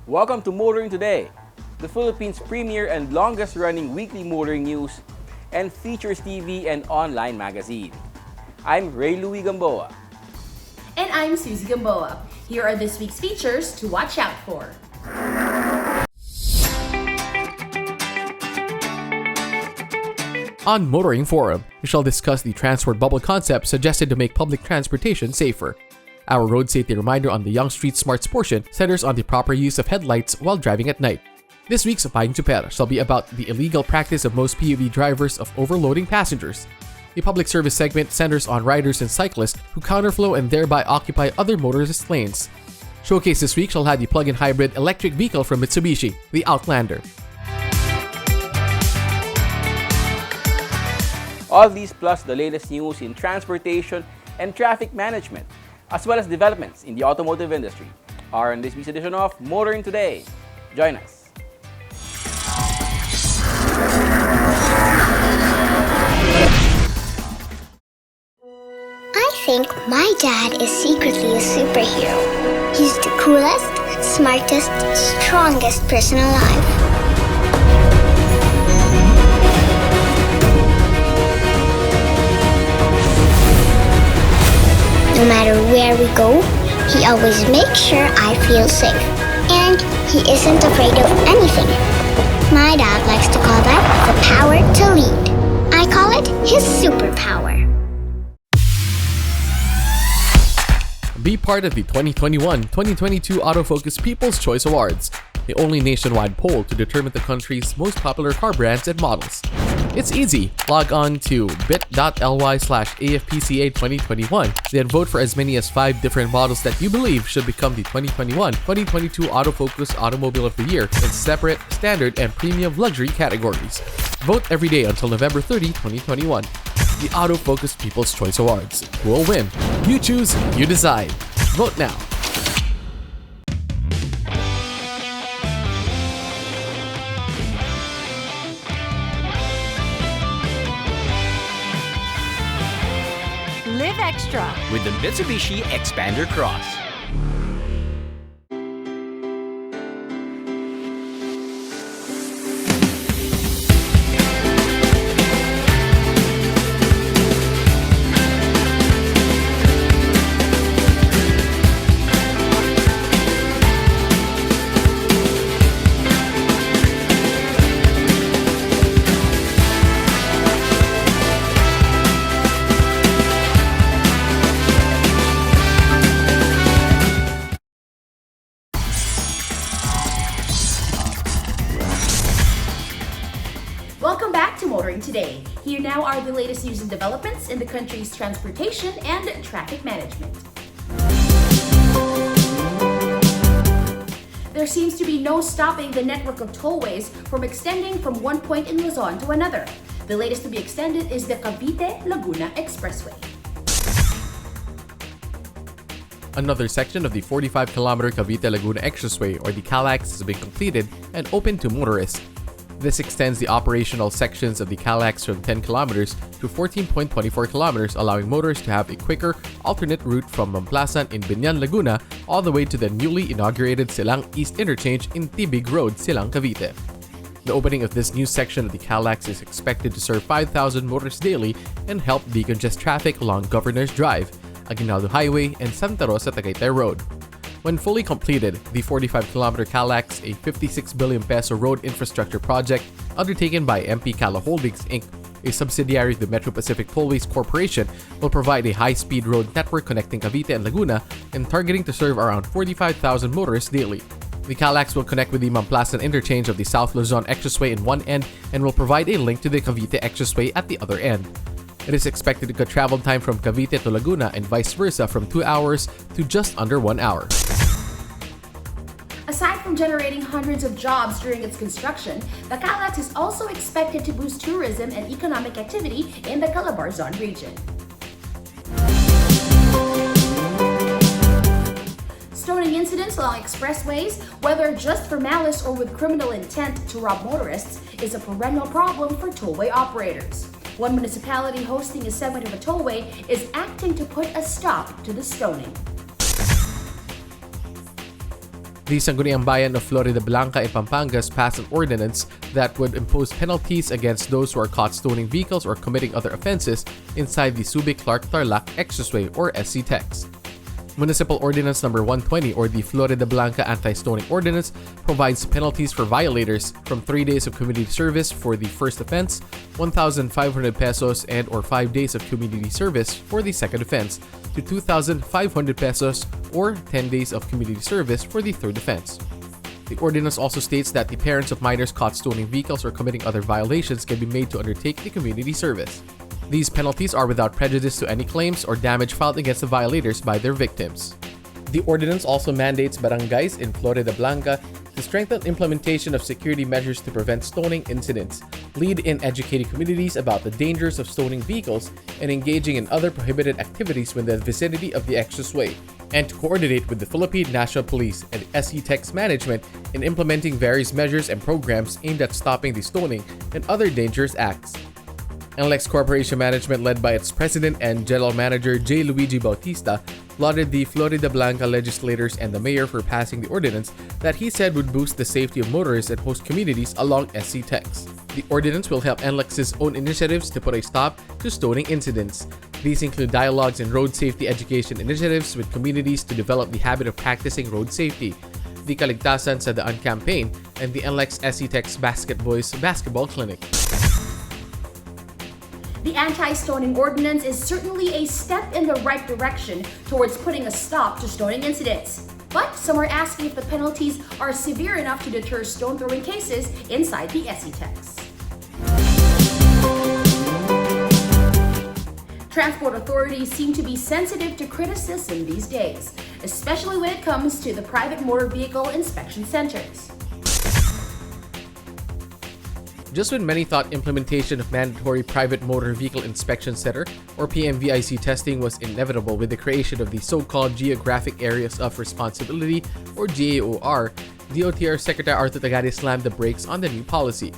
Welcome to Motoring Today, the Philippines' premier and longest-running weekly motoring news and features TV and online magazine. I'm Ray Louie Gamboa. And I'm Susie Gamboa. Here are this week's features to watch out for. On Motoring Forum, we shall discuss the transport bubble concept suggested to make public transportation safer. Our road safety reminder on the Young Street Smarts portion centers on the proper use of headlights while driving at night. This week's Pahing Super shall be about the illegal practice of most PUV drivers of overloading passengers. The public service segment centers on riders and cyclists who counterflow and thereby occupy other motorists' lanes. Showcase this week shall have the plug-in hybrid electric vehicle from Mitsubishi, the Outlander. All these plus the latest news in transportation and traffic management, as well as developments in the automotive industry, are in this week's edition of Motoring Today. Join us. I think my dad is secretly a superhero. He's the coolest, smartest, strongest person alive. No matter where we go, he always makes sure I feel safe. And he isn't afraid of anything. My dad likes to call that the power to lead. I call it his superpower. Be part of the 2021-2022 Autofocus People's Choice Awards, the only nationwide poll to determine the country's most popular car brands and models. It's easy. Log on to bit.ly/AFPCA2021, then vote for as many as 5 different models that you believe should become the 2021-2022 Autofocus Automobile of the Year in separate, standard, and premium luxury categories. Vote every day until November 30, 2021. The Autofocus People's Choice Awards. Who will win? You choose, you decide. Vote now. Live extra with the Mitsubishi Xpander Cross. Welcome back to Motoring Today. Here now are the latest news and developments in the country's transportation and traffic management. There seems to be no stopping the network of tollways from extending from one point in Luzon to another. The latest to be extended is the Cavite-Laguna Expressway. Another section of the 45-kilometer Cavite-Laguna Expressway, or the CALAX, has been completed and open to motorists. This extends the operational sections of the CALAX from 10 kilometers to 14.24 kilometers, allowing motorists to have a quicker alternate route from Mamplasan in Binyan, Laguna, all the way to the newly inaugurated Silang East Interchange in Tibig Road, Silang, Cavite. The opening of this new section of the CALAX is expected to serve 5,000 motorists daily and help decongest traffic along Governor's Drive, Aguinaldo Highway, and Santa Rosa Tagaytay Road. When fully completed, the 45-kilometer CALAX, a 56 billion peso road infrastructure project undertaken by MP Cala Holdings Inc., a subsidiary of the Metro Pacific Tollways Corporation, will provide a high-speed road network connecting Cavite and Laguna and targeting to serve around 45,000 motorists daily. The CALAX will connect with the Mamplasan interchange of the South Luzon Expressway in one end and will provide a link to the Cavite Expressway at the other end. It is expected to cut travel time from Cavite to Laguna and vice versa from 2 hours to just under 1 hour. Aside from generating hundreds of jobs during its construction, the CALEX is also expected to boost tourism and economic activity in the Calabarzon region. Stoning incidents along expressways, whether just for malice or with criminal intent to rob motorists, is a perennial problem for tollway operators. One municipality hosting a segment of a tollway is acting to put a stop to the stoning. The Sangguniang Bayan of Floridablanca and Pampangas passed an ordinance that would impose penalties against those who are caught stoning vehicles or committing other offenses inside the Subic-Clark-Tarlac Expressway or SC-TEX. Municipal Ordinance Number 120 or the Floridablanca Anti-Stoning Ordinance provides penalties for violators from 3 days of community service for the first offense, 1,500 pesos and or 5 days of community service for the second offense, to 2,500 pesos or 10 days of community service for the third offense. The ordinance also states that the parents of minors caught stoning vehicles or committing other violations can be made to undertake the community service. These penalties are without prejudice to any claims or damage filed against the violators by their victims. The ordinance also mandates barangays in Floridablanca to strengthen implementation of security measures to prevent stoning incidents, lead in educating communities about the dangers of stoning vehicles, and engaging in other prohibited activities within the vicinity of the expressway, and to coordinate with the Philippine National Police and SC-TEX management in implementing various measures and programs aimed at stopping the stoning and other dangerous acts. NLEX Corporation Management, led by its President and General Manager J. Luigi Bautista, lauded the Floridablanca legislators and the mayor for passing the ordinance that he said would boost the safety of motorists and host communities along SC-TEX. The ordinance will help NLEX's own initiatives to put a stop to stoning incidents. These include dialogues and road safety education initiatives with communities to develop the habit of practicing road safety, the Kaligtasan sa Daan campaign, and the NLEX SC-TEX Basket Boys Basketball Clinic. The anti-stoning ordinance is certainly a step in the right direction towards putting a stop to stoning incidents. But some are asking if the penalties are severe enough to deter stone-throwing cases inside the SC-TEX. Transport authorities seem to be sensitive to criticism these days, especially when it comes to the private motor vehicle inspection centers. Just when many thought implementation of mandatory private motor vehicle inspection center or PMVIC testing was inevitable with the creation of the so-called Geographic Areas of Responsibility or GAOR, DOTR Secretary Arthur Tagade slammed the brakes on the new policy.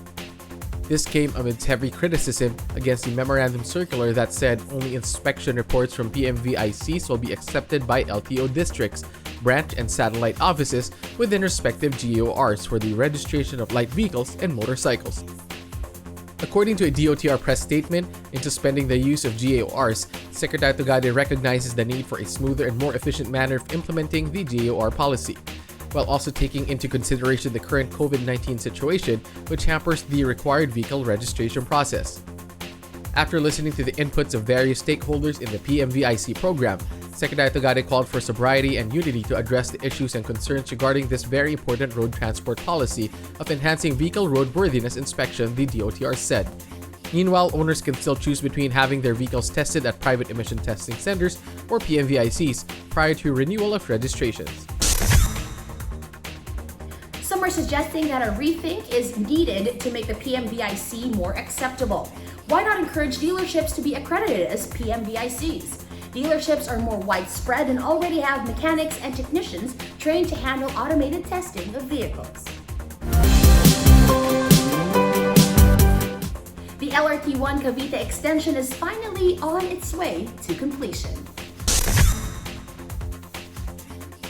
This came amidst heavy criticism against the memorandum circular that said only inspection reports from PMVICs will be accepted by LTO districts, branch and satellite offices within respective GAORs for the registration of light vehicles and motorcycles. According to a DOTR press statement, in suspending the use of GAORs, Secretary Tagade recognizes the need for a smoother and more efficient manner of implementing the GAOR policy, while also taking into consideration the current COVID-19 situation, which hampers the required vehicle registration process. After listening to the inputs of various stakeholders in the PMVIC program, Secretary Tagade called for sobriety and unity to address the issues and concerns regarding this very important road transport policy of enhancing vehicle roadworthiness inspection, the DOTR said. Meanwhile, owners can still choose between having their vehicles tested at private emission testing centers or PMVICs prior to renewal of registrations. Some are suggesting that a rethink is needed to make the PMVIC more acceptable. Why not encourage dealerships to be accredited as PMVICs? Dealerships are more widespread and already have mechanics and technicians trained to handle automated testing of vehicles. The LRT1 Cavite extension is finally on its way to completion.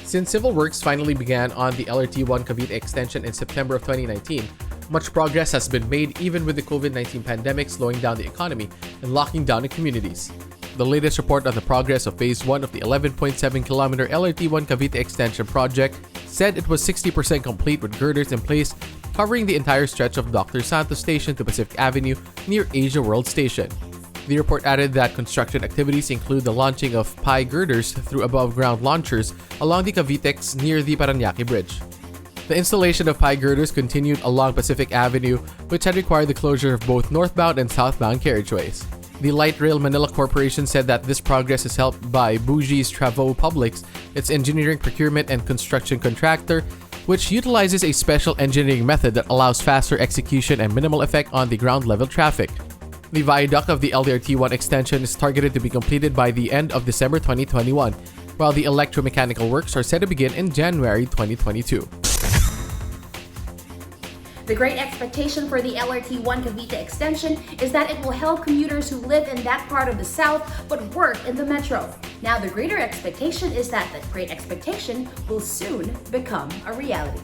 Since civil works finally began on the LRT1 Cavite extension in September of 2019, much progress has been made even with the COVID-19 pandemic slowing down the economy and locking down the communities. The latest report on the progress of Phase 1 of the 11.7-kilometer LRT1 Cavite extension project said it was 60% complete with girders in place, covering the entire stretch of Dr. Santos Station to Pacific Avenue near Asia World Station. The report added that construction activities include the launching of PI girders through above-ground launchers along the Cavitex near the Parañaque Bridge. The installation of PI girders continued along Pacific Avenue, which had required the closure of both northbound and southbound carriageways. The Light Rail Manila Corporation said that this progress is helped by Bougies Travaux Publics, its engineering, procurement, and construction contractor, which utilizes a special engineering method that allows faster execution and minimal effect on the ground level traffic. The viaduct of the LRT-1 extension is targeted to be completed by the end of December 2021, while the electromechanical works are set to begin in January 2022. The great expectation for the LRT-1 Cavite extension is that it will help commuters who live in that part of the South but work in the metro. Now, the greater expectation is that great expectation will soon become a reality.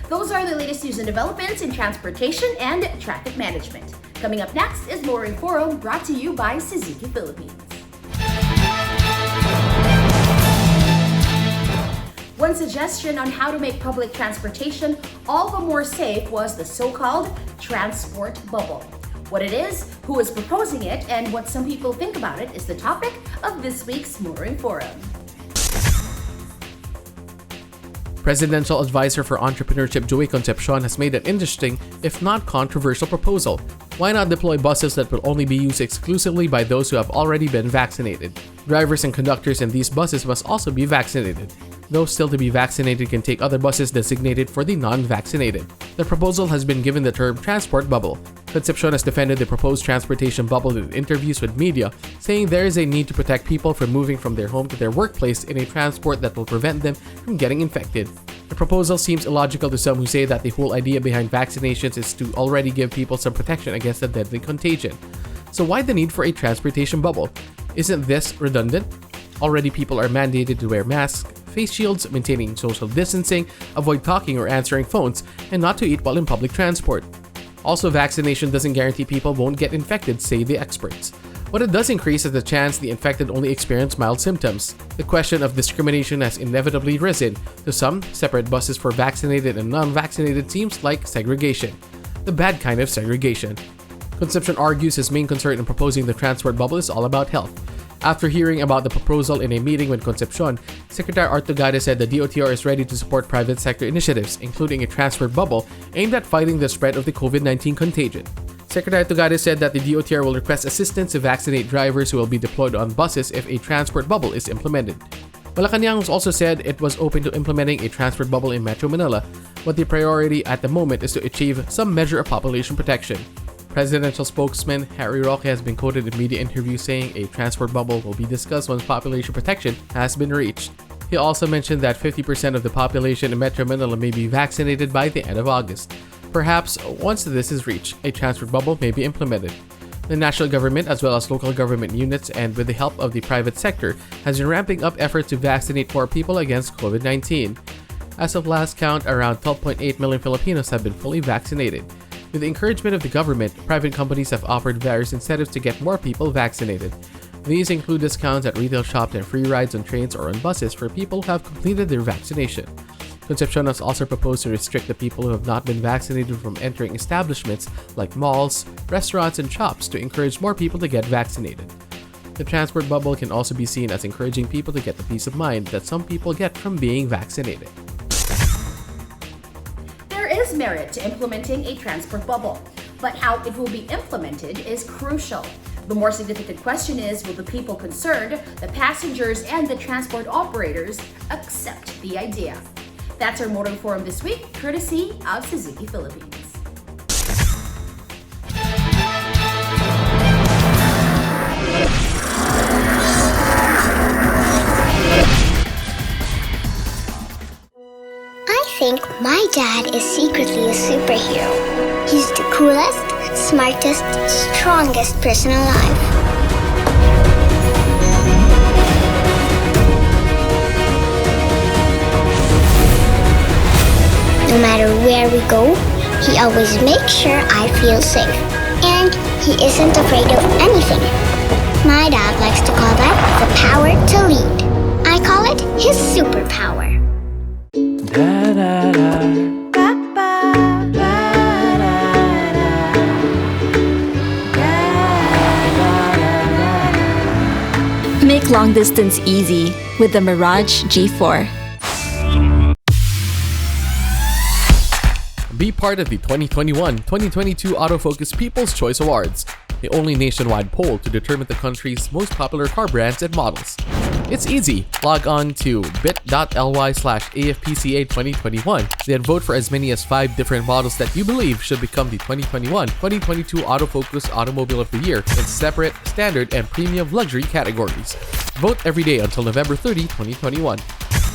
Those are the latest news and developments in transportation and traffic management. Coming up next is Motoring Forum, brought to you by Suzuki Philippines. One suggestion on how to make public transportation all the more safe was the so-called transport bubble. What it is, who is proposing it, and what some people think about it is the topic of this week's Motoring Forum. Presidential Advisor for Entrepreneurship Joey Concepcion has made an interesting, if not controversial, proposal. Why not deploy buses that will only be used exclusively by those who have already been vaccinated? Drivers and conductors in these buses must also be vaccinated. Those still to be vaccinated can take other buses designated for the non-vaccinated. The proposal has been given the term transport bubble. Concepcion has defended the proposed transportation bubble in interviews with media, saying there is a need to protect people from moving from their home to their workplace in a transport that will prevent them from getting infected. The proposal seems illogical to some who say that the whole idea behind vaccinations is to already give people some protection against a deadly contagion. So why the need for a transportation bubble? Isn't this redundant? Already people are mandated to wear masks, face shields, maintaining social distancing, avoid talking or answering phones, and not to eat while in public transport. Also, vaccination doesn't guarantee people won't get infected, say the experts. What it does increase is the chance the infected only experience mild symptoms. The question of discrimination has inevitably risen. To some, separate buses for vaccinated and non-vaccinated seems like segregation. The bad kind of segregation. Concepcion argues his main concern in proposing the transport bubble is all about health. After hearing about the proposal in a meeting with Concepcion, Secretary Art Tugade said the DOTR is ready to support private sector initiatives, including a transport bubble aimed at fighting the spread of the COVID-19 contagion. Secretary Tugade said that the DOTR will request assistance to vaccinate drivers who will be deployed on buses if a transport bubble is implemented. Malacanang also said it was open to implementing a transport bubble in Metro Manila, but the priority at the moment is to achieve some measure of population protection. Presidential spokesman Harry Roque has been quoted in media interviews saying a transport bubble will be discussed once population protection has been reached. He also mentioned that 50% of the population in Metro Manila may be vaccinated by the end of August. Perhaps once this is reached, a transport bubble may be implemented. The national government, as well as local government units and with the help of the private sector, has been ramping up efforts to vaccinate more people against COVID-19. As of last count, around 12.8 million Filipinos have been fully vaccinated. With the encouragement of the government, private companies have offered various incentives to get more people vaccinated. These include discounts at retail shops and free rides on trains or on buses for people who have completed their vaccination. Concepcion has also proposed to restrict the people who have not been vaccinated from entering establishments like malls, restaurants, and shops to encourage more people to get vaccinated. The transport bubble can also be seen as encouraging people to get the peace of mind that some people get from being vaccinated. There is merit to implementing a transport bubble, but how it will be implemented is crucial. The more significant question is, will the people concerned, the passengers, and the transport operators accept the idea? That's our Motoring Forum this week, courtesy of Suzuki Philippines. I think my dad is secretly a superhero. He's the coolest, smartest, strongest person alive. No matter where we go, he always makes sure I feel safe. And he isn't afraid of anything. My dad likes to call that the power to lead. I call it his superpower. Make long distance easy with the Mirage G4. Be part of the 2021-2022 Autofocus People's Choice Awards, the only nationwide poll to determine the country's most popular car brands and models. It's easy. Log on to bit.ly/AFPCA2021, then vote for as many as 5 different models that you believe should become the 2021-2022 Autofocus Automobile of the Year in separate, standard, and premium luxury categories. Vote every day until November 30, 2021.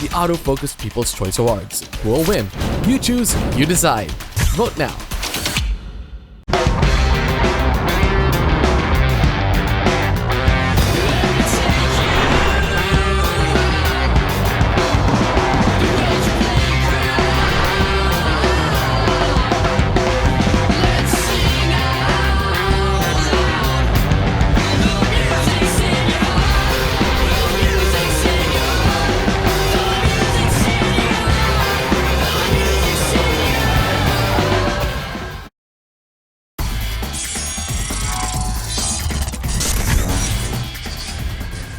The Autofocus People's Choice Awards. Who will win? You choose, you decide. Vote now.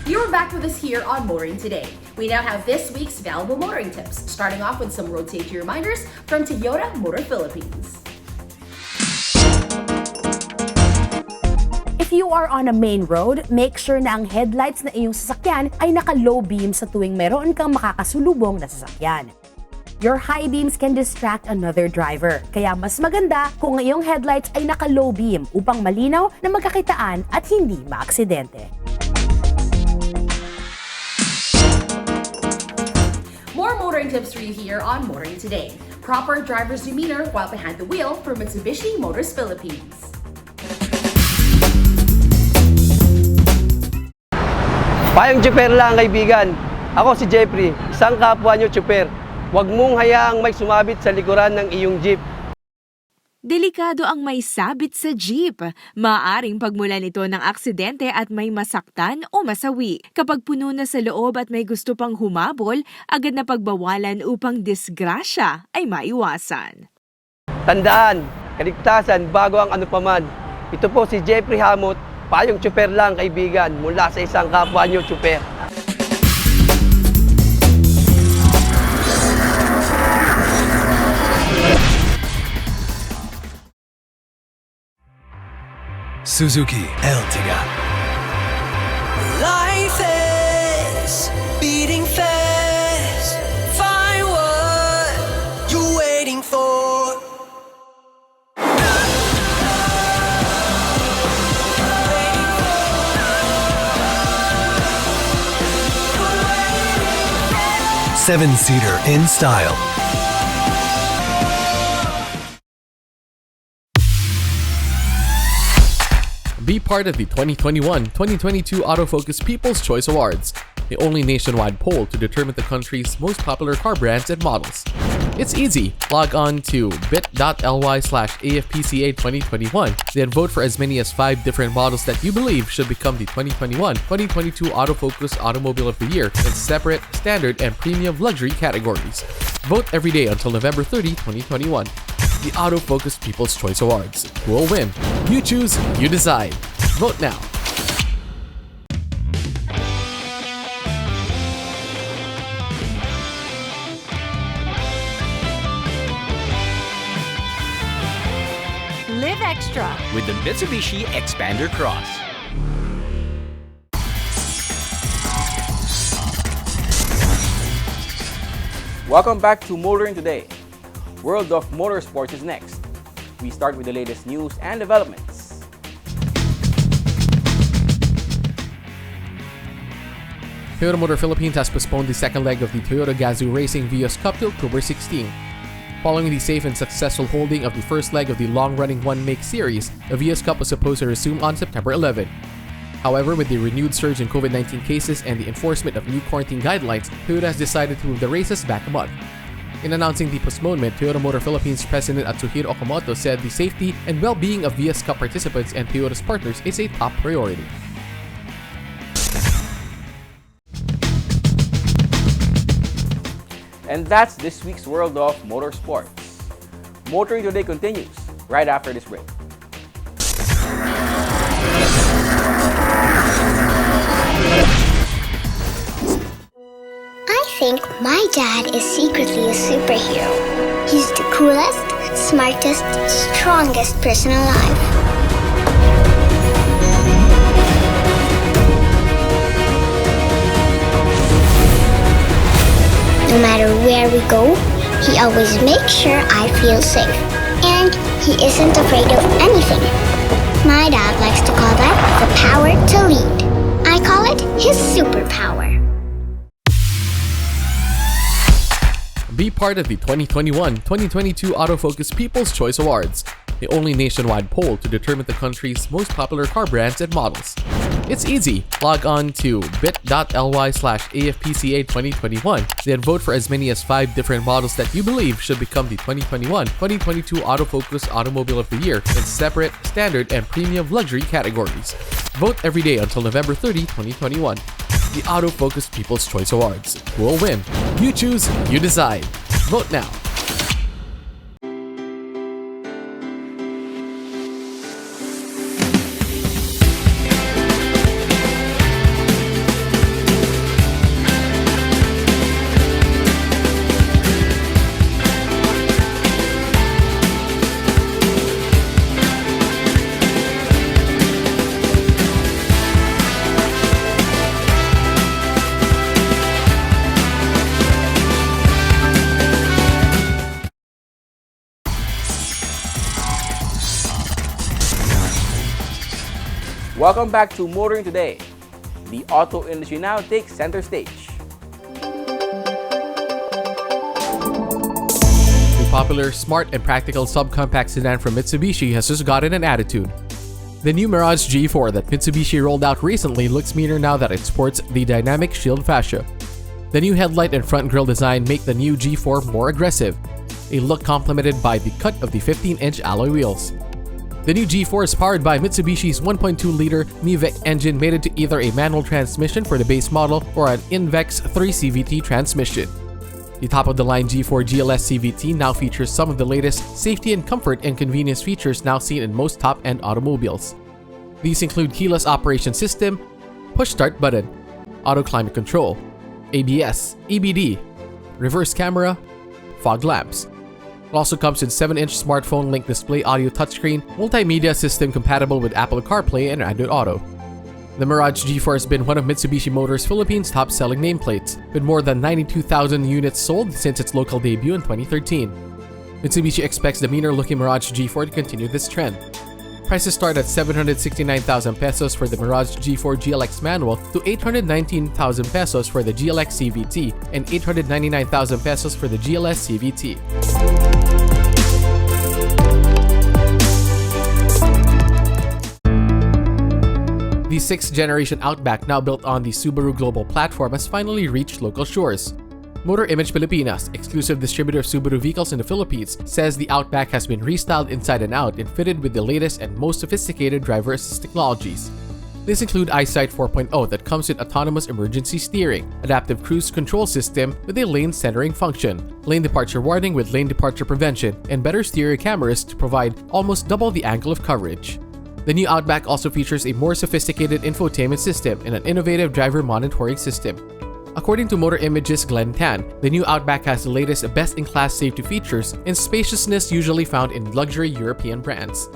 You're back with us here on Motoring Today. We now have this week's valuable motoring tips, starting off with some road safety reminders from Toyota Motor Philippines. If you are on a main road, make sure na ang headlights na iyong sasakyan ay naka-low beam sa tuwing meron kang makakasulubong na sasakyan. Your high beams can distract another driver, kaya mas maganda kung ang iyong headlights ay naka-low beam upang malinaw na magkakitaan at hindi maaksidente. More motoring tips for you here on Motoring Today. Proper driver's demeanor while behind the wheel from Mitsubishi Motors Philippines. Payong tsuper lang, kaibigan. Ako si Jeffrey, isang kapwa nyo tsuper. Huwag mong hayaang may sumabit sa likuran ng iyong jeep. Delikado ang may sabit sa jeep. Maaaring pagmulan ito ng aksidente at may masaktan o masawi. Kapag puno na sa loob at may gusto pang humabol, agad na pagbawalan upang disgrasya ay maiwasan. Tandaan, kaligtasan bago ang anupaman. Ito po si Jeffrey Hamot, payong tsuper lang, kaibigan, mula sa isang kapwa nyo tsuper. Suzuki Ertiga. Life is beating fast. Find what you're waiting for. Seven-seater in style. Be part of the 2021-2022 Autofocus People's Choice Awards, the only nationwide poll to determine the country's most popular car brands and models. It's easy. Log on to bit.ly/AFPCA2021, then vote for as many as 5 different models that you believe should become the 2021-2022 Autofocus Automobile of the Year in separate, standard, and premium luxury categories. Vote every day until November 30, 2021. The Autofocus People's Choice Awards. Who will win? You choose, you decide. Vote now. Live extra with the Mitsubishi Xpander Cross. Welcome back to Motoring Today. World of Motorsports is next. We start with the latest news and developments. Toyota Motor Philippines has postponed the second leg of the Toyota Gazoo Racing Vios Cup till October 16. Following the safe and successful holding of the first leg of the long-running one-make series, the Vios Cup was supposed to resume on September 11. However, with the renewed surge in COVID-19 cases and the enforcement of new quarantine guidelines, Toyota has decided to move the races back a month. In announcing the postponement, Toyota Motor Philippines President Atsuhiro Okamoto said the safety and well-being of Vios Cup participants and Toyota's partners is a top priority. And that's this week's World of Motorsports. Motoring Today continues right after this break. I think my dad is secretly a superhero. He's the coolest, smartest, strongest person alive. No matter where we go, he always makes sure I feel safe. And he isn't afraid of anything. My dad likes to call that the power to lead. I call it his superpower. Be part of the 2021-2022 Autofocus People's Choice Awards, the only nationwide poll to determine the country's most popular car brands and models. It's easy. Log on to bit.ly/AFPCA2021, then vote for as many as 5 different models that you believe should become the 2021-2022 Autofocus Automobile of the Year in separate, standard, and premium luxury categories. Vote every day until November 30, 2021. The Autofocus People's Choice Awards. Who will win? You choose, you decide. Vote now. Welcome back to Motoring Today. The auto industry now takes center stage. The popular, smart, and practical subcompact sedan from Mitsubishi has just gotten an attitude. The new Mirage G4 that Mitsubishi rolled out recently looks meaner now that it sports the dynamic shield fascia. The new headlight and front grille design make the new G4 more aggressive, a look complemented by the cut of the 15-inch alloy wheels. The new G4 is powered by Mitsubishi's 1.2-liter MiVec engine mated to either a manual transmission for the base model or an Invex 3 CVT transmission. The top-of-the-line G4 GLS CVT now features some of the latest safety and comfort and convenience features now seen in most top-end automobiles. These include keyless operation system, push-start button, auto climate control, ABS, EBD, reverse camera, fog lamps. It also comes with 7-inch smartphone link display audio touchscreen, multimedia system compatible with Apple CarPlay and Android Auto. The Mirage G4 has been one of Mitsubishi Motors Philippines' top-selling nameplates, with more than 92,000 units sold since its local debut in 2013. Mitsubishi expects the meaner-looking Mirage G4 to continue this trend. Prices start at 769,000 pesos for the Mirage G4 GLX manual to 819,000 pesos for the GLX CVT and 899,000 pesos for the GLS CVT. The 6th generation Outback, now built on the Subaru Global platform, has finally reached local shores. Motor Image Pilipinas, exclusive distributor of Subaru vehicles in the Philippines, says the Outback has been restyled inside and out and fitted with the latest and most sophisticated driver assist technologies. These include EyeSight 4.0 that comes with autonomous emergency steering, adaptive cruise control system with a lane centering function, lane departure warning with lane departure prevention, and better stereo cameras to provide almost double the angle of coverage. The new Outback also features a more sophisticated infotainment system and an innovative driver monitoring system. According to Motor Image's Glenn Tan, the new Outback has the latest best-in-class safety features and spaciousness usually found in luxury European brands.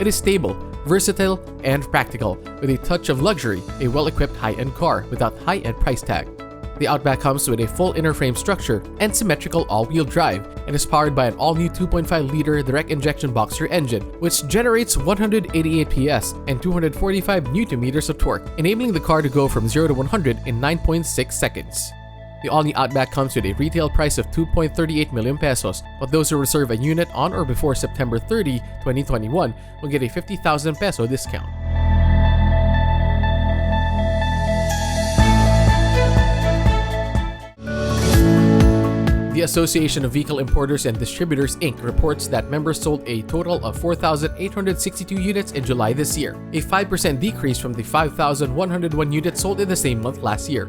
It is stable, versatile, and practical, with a touch of luxury, a well-equipped high-end car without high-end price tag. The Outback comes with a full inner frame structure and symmetrical all-wheel drive and is powered by an all-new 2.5-liter direct injection boxer engine, which generates 188 PS and 245 Nm of torque, enabling the car to go from 0 to 100 in 9.6 seconds. The all-new Outback comes with a retail price of 2.38 million pesos, but those who reserve a unit on or before September 30, 2021 will get a 50,000 peso discount. The Association of Vehicle Importers and Distributors Inc. reports that members sold a total of 4,862 units in July this year, a 5% decrease from the 5,101 units sold in the same month last year.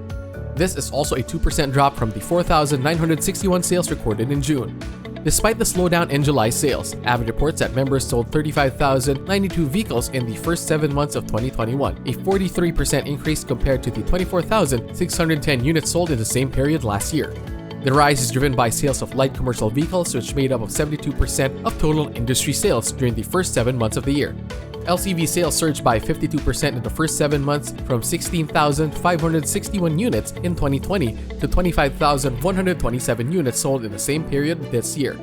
This is also a 2% drop from the 4,961 sales recorded in June. Despite the slowdown in July sales, Avid reports that members sold 35,092 vehicles in the first 7 months of 2021, a 43% increase compared to the 24,610 units sold in the same period last year. The rise is driven by sales of light commercial vehicles, which made up of 72% of total industry sales during the first 7 months of the year. LCV sales surged by 52% in the first 7 months, from 16,561 units in 2020 to 25,127 units sold in the same period this year.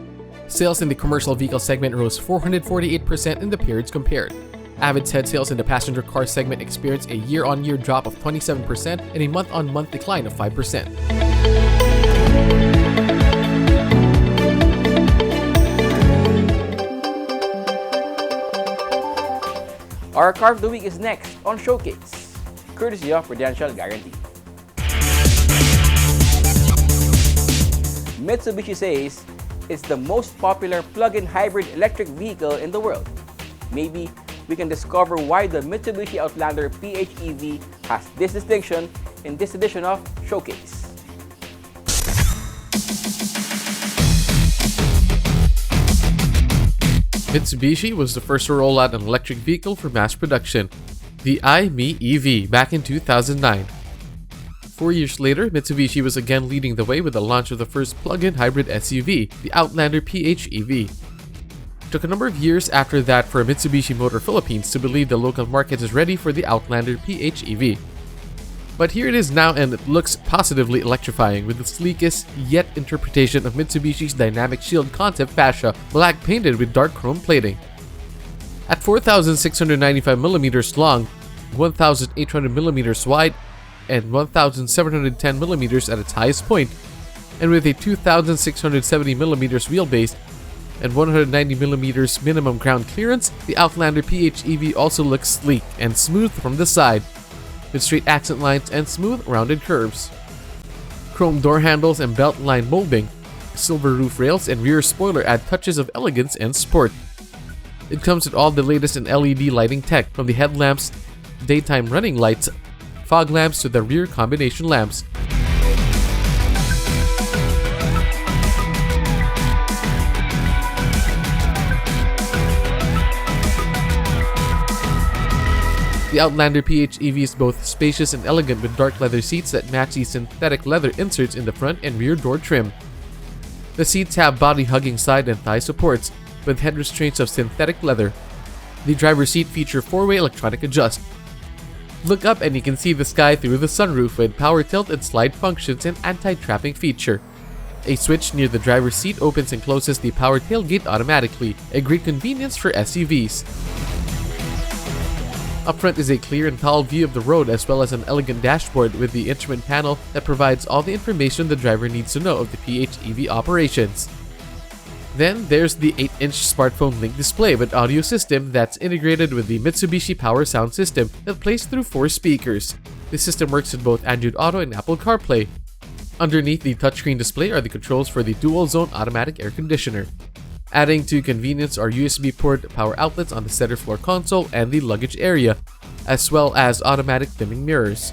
Sales in the commercial vehicle segment rose 448% in the periods compared. Avid said sales in the passenger car segment experienced a year-on-year drop of 27% and a month-on-month decline of 5%. Our car of the week is next on Showcase, courtesy of Prudential Guarantee. Mitsubishi says it's the most popular plug-in hybrid electric vehicle in the world. Maybe we can discover why the Mitsubishi Outlander PHEV has this distinction in this edition of Showcase. Mitsubishi was the first to roll out an electric vehicle for mass production, the i-MiEV, EV, back in 2009. 4 years later, Mitsubishi was again leading the way with the launch of the first plug-in hybrid SUV, the Outlander PHEV. It took a number of years after that for Mitsubishi Motor Philippines to believe the local market is ready for the Outlander PHEV. But here it is now, and it looks positively electrifying with the sleekest yet interpretation of Mitsubishi's Dynamic Shield concept fascia, black painted with dark chrome plating. At 4,695mm long, 1,800mm wide, and 1,710mm at its highest point, and with a 2,670mm wheelbase and 190mm minimum ground clearance, the Outlander PHEV also looks sleek and smooth from the side, with straight accent lines and smooth, rounded curves. Chrome door handles and belt line molding, silver roof rails, and rear spoiler add touches of elegance and sport. It comes with all the latest in LED lighting tech, from the headlamps, daytime running lights, fog lamps to the rear combination lamps. The Outlander PHEV is both spacious and elegant with dark leather seats that match the synthetic leather inserts in the front and rear door trim. The seats have body-hugging side and thigh supports, with head restraints of synthetic leather. The driver's seat features 4-way electronic adjust. Look up and you can see the sky through the sunroof with power tilt and slide functions and anti-trapping feature. A switch near the driver's seat opens and closes the power tailgate automatically, a great convenience for SUVs. Up front is a clear and tall view of the road, as well as an elegant dashboard with the instrument panel that provides all the information the driver needs to know of the PHEV operations. Then there's the 8-inch smartphone link display with audio system that's integrated with the Mitsubishi Power Sound system that plays through 4 speakers. This system works with both Android Auto and Apple CarPlay. Underneath the touchscreen display are the controls for the dual-zone automatic air conditioner. Adding to convenience are USB port power outlets on the center floor console and the luggage area, as well as automatic dimming mirrors.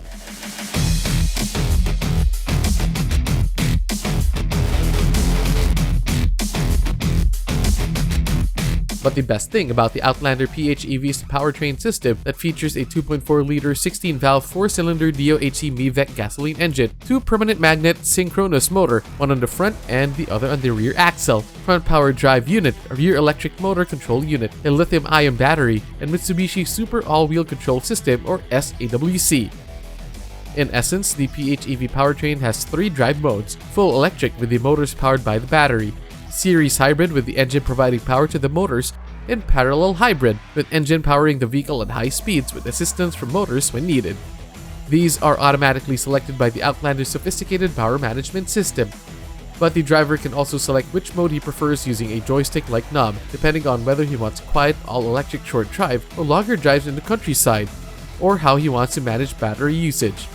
But the best thing about the Outlander PHEV's powertrain system that features a 2.4-liter 16-valve 4-cylinder DOHC MiVec gasoline engine, 2 permanent magnet synchronous motor, one on the front and the other on the rear axle, front power drive unit, a rear electric motor control unit, a lithium-ion battery, and Mitsubishi Super All-Wheel Control System or SAWC. In essence, the PHEV powertrain has 3 drive modes: full electric with the motors powered by the battery, series hybrid with the engine providing power to the motors, and parallel hybrid with engine powering the vehicle at high speeds with assistance from motors when needed. These are automatically selected by the Outlander's sophisticated power management system, but the driver can also select which mode he prefers using a joystick-like knob, depending on whether he wants quiet all-electric short drive or longer drives in the countryside, or how he wants to manage battery usage.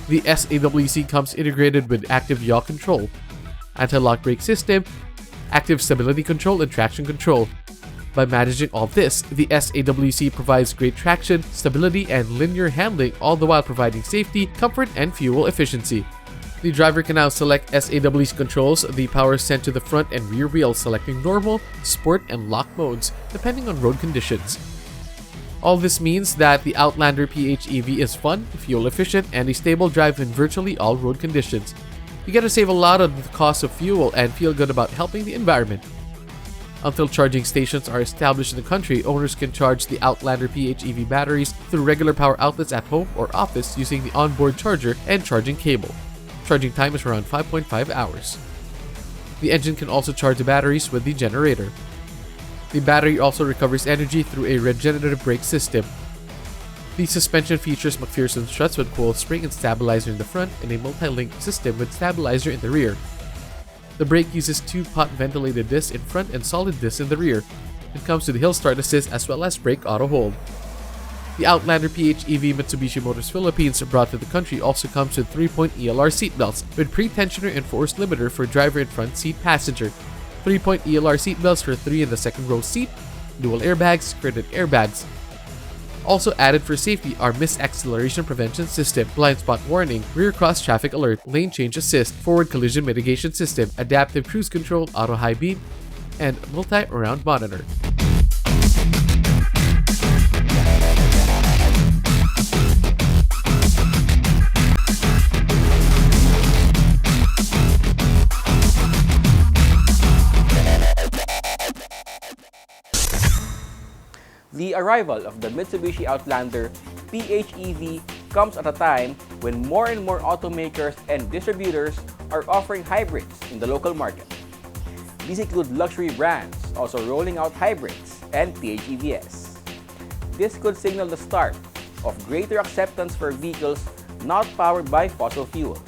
The SAWC comes integrated with active yaw control, anti-lock brake system, active stability control, and traction control. By managing all this, the SAWC provides great traction, stability, and linear handling, all the while providing safety, comfort, and fuel efficiency. The driver can now select SAWC controls, the power sent to the front and rear wheels, selecting normal, sport, and lock modes, depending on road conditions. All this means that the Outlander PHEV is fun, fuel efficient, and a stable drive in virtually all road conditions. You get to save a lot of the cost of fuel and feel good about helping the environment. Until charging stations are established in the country, owners can charge the Outlander PHEV batteries through regular power outlets at home or office using the onboard charger and charging cable. Charging time is around 5.5 hours. The engine can also charge the batteries with the generator. The battery also recovers energy through a regenerative brake system. The suspension features McPherson struts with coil spring and stabilizer in the front and a multi-link system with stabilizer in the rear. The brake uses two pot ventilated discs in front and solid discs in the rear. It comes with hill start assist as well as brake auto hold. The Outlander PHEV Mitsubishi Motors Philippines brought to the country also comes with 3-point ELR seatbelts with pre-tensioner and force limiter for driver and front seat passenger, 3-point ELR seatbelts for 3 in the second row seat, dual airbags, skirted airbags. Also added for safety are misacceleration prevention system, blind spot warning, rear cross traffic alert, lane change assist, forward collision mitigation system, adaptive cruise control, auto high beam, and multi-around monitor. The arrival of the Mitsubishi Outlander PHEV comes at a time when more and more automakers and distributors are offering hybrids in the local market. These include luxury brands also rolling out hybrids and PHEVs. This could signal the start of greater acceptance for vehicles not powered by fossil fuels.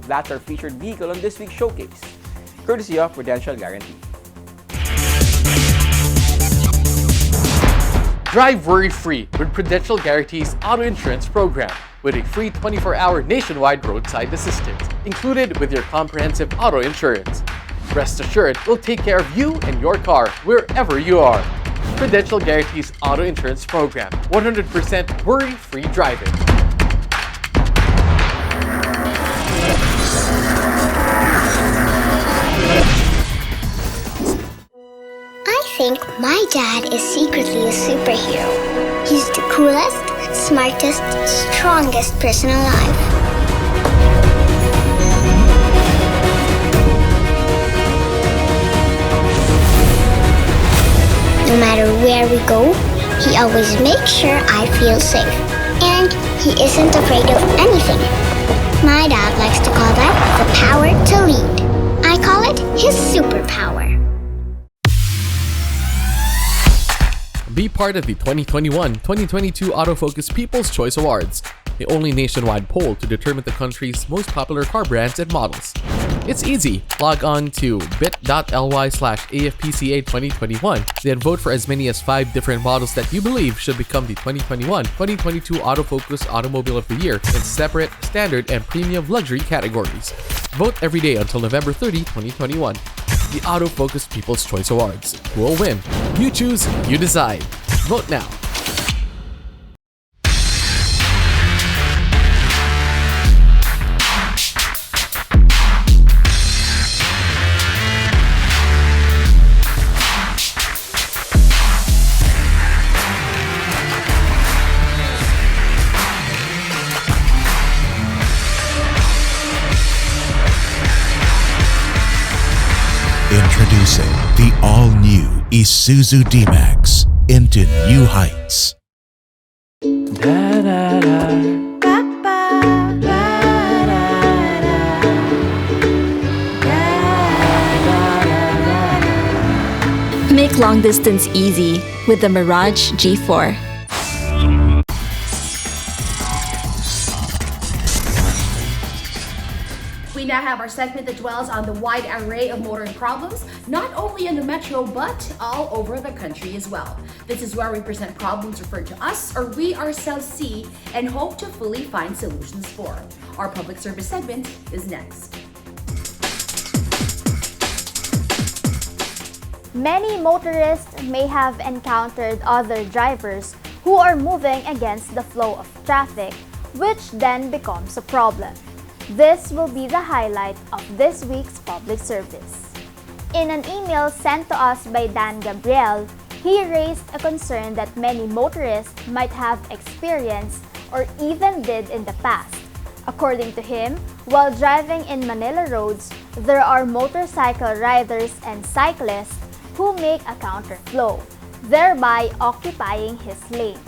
That's our featured vehicle on this week's showcase, courtesy of Prudential Guarantee. Drive worry-free with Prudential Guarantee's auto insurance program with a free 24-hour nationwide roadside assistance included with your comprehensive auto insurance. Rest assured, we'll take care of you and your car wherever you are. Prudential Guarantee's auto insurance program, 100% worry-free driving. I think my dad is secretly a superhero. He's the coolest, smartest, strongest person alive. No matter where we go, he always makes sure I feel safe. And he isn't afraid of anything. My dad likes to call that the power to lead. I call it his superpower. Be part of the 2021-2022 Autofocus People's Choice Awards, the only nationwide poll to determine the country's most popular car brands and models. It's easy. Log on to bit.ly/AFPCA2021, then vote for as many as 5 different models that you believe should become the 2021-2022 Autofocus Automobile of the Year in separate, standard, and premium luxury categories. Vote every day until November 30, 2021. The Autofocus People's Choice Awards. Who will win? You choose, you decide. Vote now. Introducing the all-new Isuzu D-Max into new heights. Make long distance easy with the Mirage G4. We now have our segment that dwells on the wide array of motoring problems, not only in the metro, but all over the country as well. This is where we present problems referred to us or we ourselves see and hope to fully find solutions for. Our public service segment is next. Many motorists may have encountered other drivers who are moving against the flow of traffic, which then becomes a problem. This will be the highlight of this week's public service. In an email sent to us by Dan Gabriel, he raised a concern that many motorists might have experienced or even did in the past. According to him, While driving in Manila roads, there are motorcycle riders and cyclists who make a counterflow, thereby occupying his lane.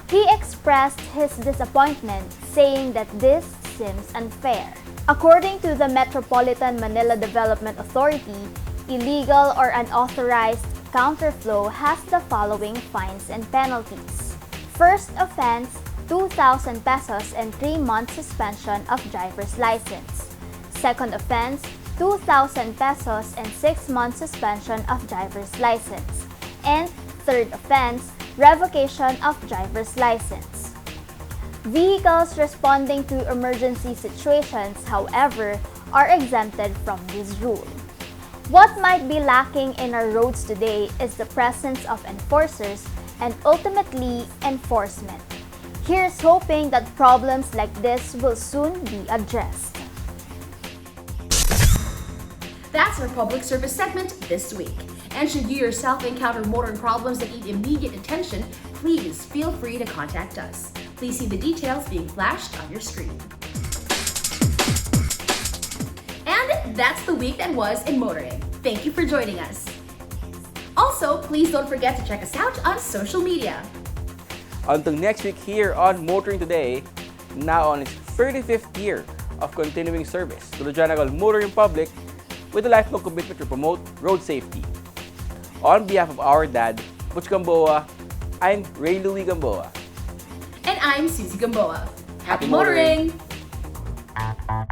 He expressed his disappointment, saying that this seems unfair. According to the Metropolitan Manila Development Authority, illegal or unauthorized counterflow has the following fines and penalties. First offense, 2,000 pesos and 3-month suspension of driver's license. Second offense, 2,000 pesos and 6-month suspension of driver's license. And third offense, revocation of driver's license. Vehicles responding to emergency situations, however, are exempted from this rule. What might be lacking in our roads today is the presence of enforcers and ultimately enforcement. Here's hoping that problems like this will soon be addressed. That's our public service segment this week. And should you yourself encounter motoring problems that need immediate attention, please feel free to contact us. Please see the details being flashed on your screen. And that's the week that was in motoring. Thank you for joining us. Also, please don't forget to check us out on social media. Until next week here on Motoring Today, now on its 35th year of continuing service to the general motoring public with a lifelong commitment to promote road safety. On behalf of our dad, Butch Gamboa, I'm Ray Louie Gamboa. And I'm Susie Gamboa. Happy motoring! motoring!